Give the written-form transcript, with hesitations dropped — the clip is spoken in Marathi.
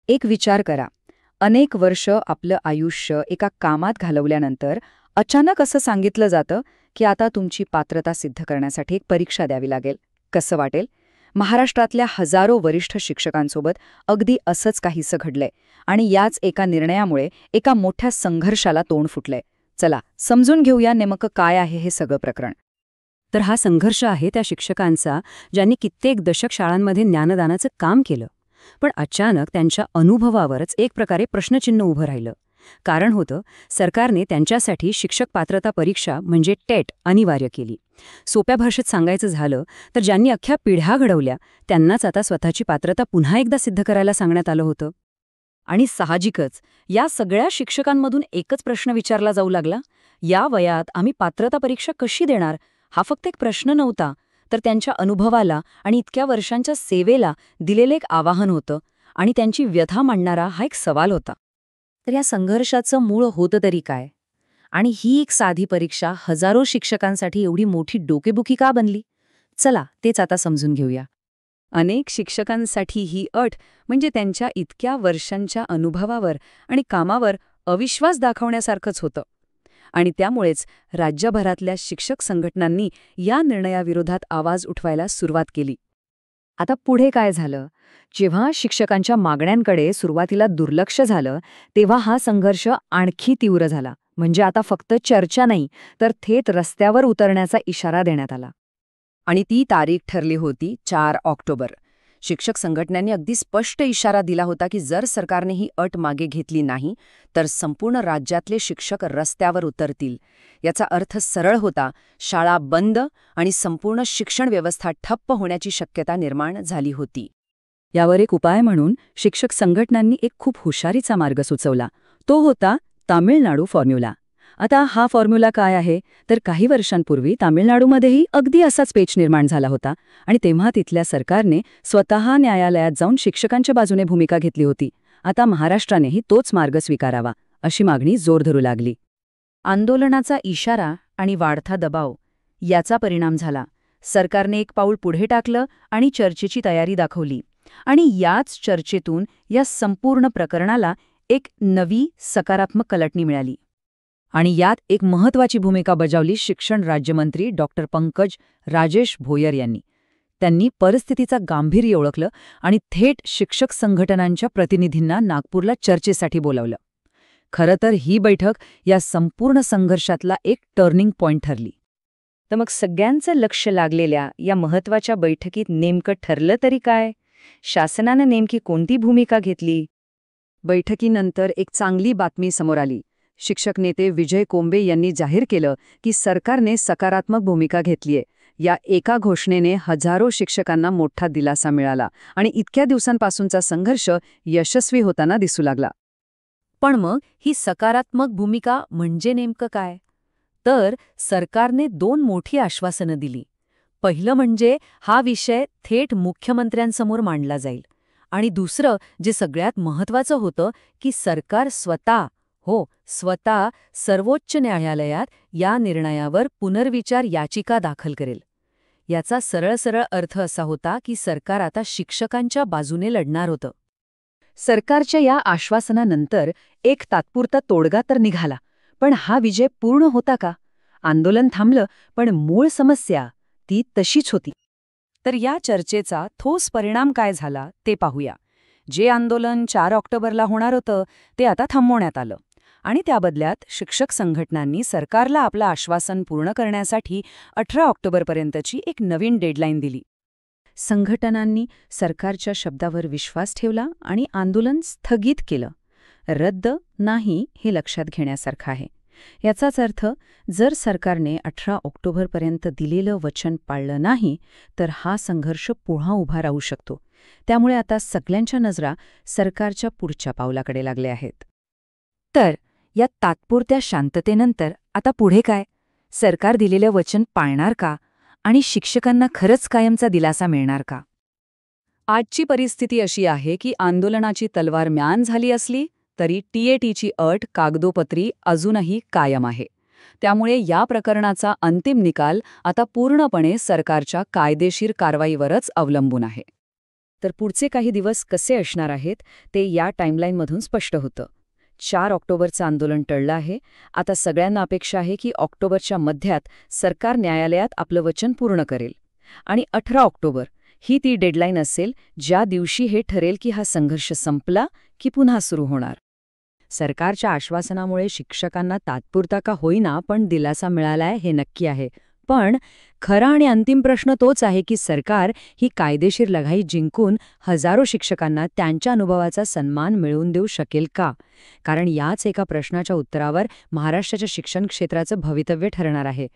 एक विचार करा. अनेक वर्ष आपलं आयुष्य एका कामात घालवल्यानंतर अचानक असं सांगितलं जातं की आता तुमची पात्रता सिद्ध करण्यासाठी एक परीक्षा द्यावी लागेल. कसं वाटेल? महाराष्ट्रातल्या हजारो वरिष्ठ शिक्षकांसोबत अगदी असंच काहीसं घडलंय आणि याच एका निर्णयामुळे एका मोठ्या संघर्षाला तोंड फुटलंय. चला समजून घेऊया नेमकं काय आहे हे सगळं प्रकरण. तर हा संघर्ष आहे त्या शिक्षकांचा, ज्यांनी कित्येक दशक शाळांमध्ये ज्ञानदानाचं काम केलं. पण अचानक त्यांच्या अनुभवावरच एक प्रकारे प्रश्नचिन्ह उभं राहिलं. कारण होतं, सरकारने त्यांच्यासाठी शिक्षक पात्रता परीक्षा म्हणजे टेट अनिवार्य केली. सोप्या भाषेत सांगायचं झालं तर ज्यांनी अख्ख्या पिढ्या घडवल्या त्यांनाच आता स्वतःची पात्रता पुन्हा एकदा सिद्ध करायला सांगण्यात आलं होतं. आणि साहजिकच या सगळ्या शिक्षकांमधून एकच प्रश्न विचारला जाऊ लागला, या वयात आम्ही पात्रता परीक्षा कशी देणार? हा फक्त एक प्रश्न नव्हता, तर त्यांच्या अनुभवाला आणि इतक्या वर्षांच्या सेवेला दिलेलं एक आवाहन होतं आणि त्यांची व्यथा मांडणारा हा एक सवाल होता. तर या संघर्षाचं मूळ होतं तरी काय? आणि ही एक साधी परीक्षा हजारो शिक्षकांसाठी एवढी मोठी डोकेबुकी का बनली? चला तेच आता समजून घेऊया. अनेक शिक्षकांसाठी ही अट म्हणजे त्यांच्या इतक्या वर्षांच्या अनुभवावर आणि कामावर अविश्वास दाखवण्यासारखंच होतं. आणि त्यामुळेच राज्यभरातल्या शिक्षक संघटनांनी या निर्णयाविरोधात आवाज उठवायला सुरुवात केली. आता पुढे काय झालं? जेव्हा शिक्षकांच्या मागण्यांकडे सुरुवातीला दुर्लक्ष झालं, तेव्हा हा संघर्ष आणखी तीव्र झाला. म्हणजे आता फक्त चर्चा नाही, तर थेट रस्त्यावर उतरण्याचा इशारा देण्यात आला. आणि ती तारीख ठरली होती 4 ऑक्टोबर. शिक्षक संघटनांनी अगदी स्पष्ट इशारा दिला होता की जर सरकारने ही अट मागे घेतली नाही तर संपूर्ण राज्यातले शिक्षक रस्त्यावर उतरतील. याचा अर्थ सरळ होता, शाळा बंद आणि संपूर्ण शिक्षण व्यवस्था ठप्प होण्याची शक्यता निर्माण झाली होती. यावर एक उपाय म्हणून शिक्षक संघटनांनी एक खूप हुशारीचा मार्ग सुचवला. तो होता तामिळनाडू फॉर्म्युला. आता हा फॉर्म्युला काय आहे? तर काही वर्षांपूर्वी तामिळनाडूमध्येही अगदी असाच पेच निर्माण झाला होता आणि तेव्हा तिथल्या सरकारने स्वतः न्यायालयात जाऊन शिक्षकांच्या बाजूने भूमिका घेतली होती. आता महाराष्ट्रानेही तोच मार्ग स्वीकारावा अशी मागणी जोर धरू लागली. आंदोलनाचा इशारा आणि वाढता दबाव याचा परिणाम झाला. सरकारने एक पाऊल पुढे टाकलं आणि चर्चेची तयारी दाखवली. आणि याच चर्चेतून या संपूर्ण प्रकरणाला एक नवी सकारात्मक कलटणी मिळाली. आणि यात एक महत्त्वाची भूमिका बजावली शिक्षण राज्यमंत्री डॉक्टर पंकज राजेश भोयर यांनी. त्यांनी परिस्थितीचं गांभीर्य ओळखलं आणि थेट शिक्षक संघटनांच्या प्रतिनिधींना नागपूरला चर्चेसाठी बोलावलं. खरं तर ही बैठक या संपूर्ण संघर्षातला एक टर्निंग पॉइंट ठरली. तर मग सगळ्यांचं लक्ष लागलेल्या या महत्त्वाच्या बैठकीत नेमकं ठरलं तरी काय? शासनानं नेमकी कोणती भूमिका घेतली? बैठकीनंतर एक चांगली बातमी समोर आली. शिक्षक नेते विजय कोंबे यांनी जाहीर केलं की सरकारने सकारात्मक भूमिका घेतलीय. या एका घोषणेने हजारो शिक्षकांना मोठा दिलासा मिळाला आणि इतक्या दिवसांपासूनचा संघर्ष यशस्वी होताना दिसू लागला. पण मग ही सकारात्मक भूमिका म्हणजे नेमकं काय? तर सरकारने 2 मोठी आश्वासनं दिली. पहिलं म्हणजे हा विषय थेट मुख्यमंत्र्यांसमोर मांडला जाईल. आणि दुसरं, जे सगळ्यात महत्त्वाचं होतं, की सरकार स्वतः सर्वोच्च न्यायालयात या निर्णयावर पुनर्विचार याचिका दाखल करेल. याचा सरळ अर्थ असा होता की सरकार आता शिक्षकांच्या बाजूने लढणार होतं. सरकारच्या या आश्वासनानंतर एक तात्पुरता तोडगा तर निघाला, पण हा विजय पूर्ण होता का? आंदोलन थांबलं, पण मूळ समस्या ती तशीच होती. तर या चर्चेचा ठोस परिणाम काय झाला ते पाहूया. जे आंदोलन 4 ऑक्टोबरला होणार होतं ते आता थांबवण्यात आलं आणि त्या बदल्यात शिक्षक संघटनांनी सरकारला आपलं आश्वासन पूर्ण करण्यासाठी 18 ऑक्टोबरपर्यंतची एक नवीन डेडलाईन दिली. संघटनांनी सरकारच्या शब्दावर विश्वास ठेवला आणि आंदोलन स्थगित केलं. रद्द नाही हे लक्षात घेण्यासारखं आहे. याचाच अर्थ, जर सरकारने 18 ऑक्टोबरपर्यंत दिलेलं वचन पाळलं नाही तर हा संघर्ष पुन्हा उभा राहू शकतो. त्यामुळे आता सगळ्यांच्या नजरा सरकारच्या पुढच्या पावलाकडे लागल्या आहेत. तर या तात्पुरत्या शांततेनंतर आता पुढे काय? सरकार दिलेलं वचन पाळणार का? आणि शिक्षकांना खरंच कायमचा दिलासा मिळणार का? आजची परिस्थिती अशी आहे की आंदोलनाची तलवार म्यान झाली असली तरी टीएटीची अट कागदोपत्री अजूनही कायम आहे. त्यामुळे या प्रकरणाचा अंतिम निकाल आता पूर्णपणे सरकारच्या कायदेशीर कारवाईवरच अवलंबून आहे. तर पुढचे काही दिवस कसे असणार आहेत ते या टाईमलाईनमधून स्पष्ट होतं. 4 ऑक्टोबरचं आंदोलन टळलं आहे. आता सगळ्यांना अपेक्षा आहे की ऑक्टोबरच्या मध्यात सरकार न्यायालयात आपलं वचन पूर्ण करेल. आणि 18 ऑक्टोबर ही ती डेडलाईन असेल ज्या दिवशी हे ठरेल की हा संघर्ष संपला की पुन्हा सुरू होणार. सरकारच्या आश्वासनामुळे शिक्षकांना तात्पुरता का होईना पण दिलासा मिळालाय हे नक्की आहे. पण खरा आणि अंतिम प्रश्न तोच आहे की सरकार ही कायदेशीर लढाई जिंकून हजारो शिक्षकांना त्यांच्या अनुभवाचा सन्मान मिळवून देऊ शकेल का? कारण याच एका प्रश्नाच्या उत्तरावर महाराष्ट्राच्या शिक्षण क्षेत्राचं भवितव्य ठरणार आहे.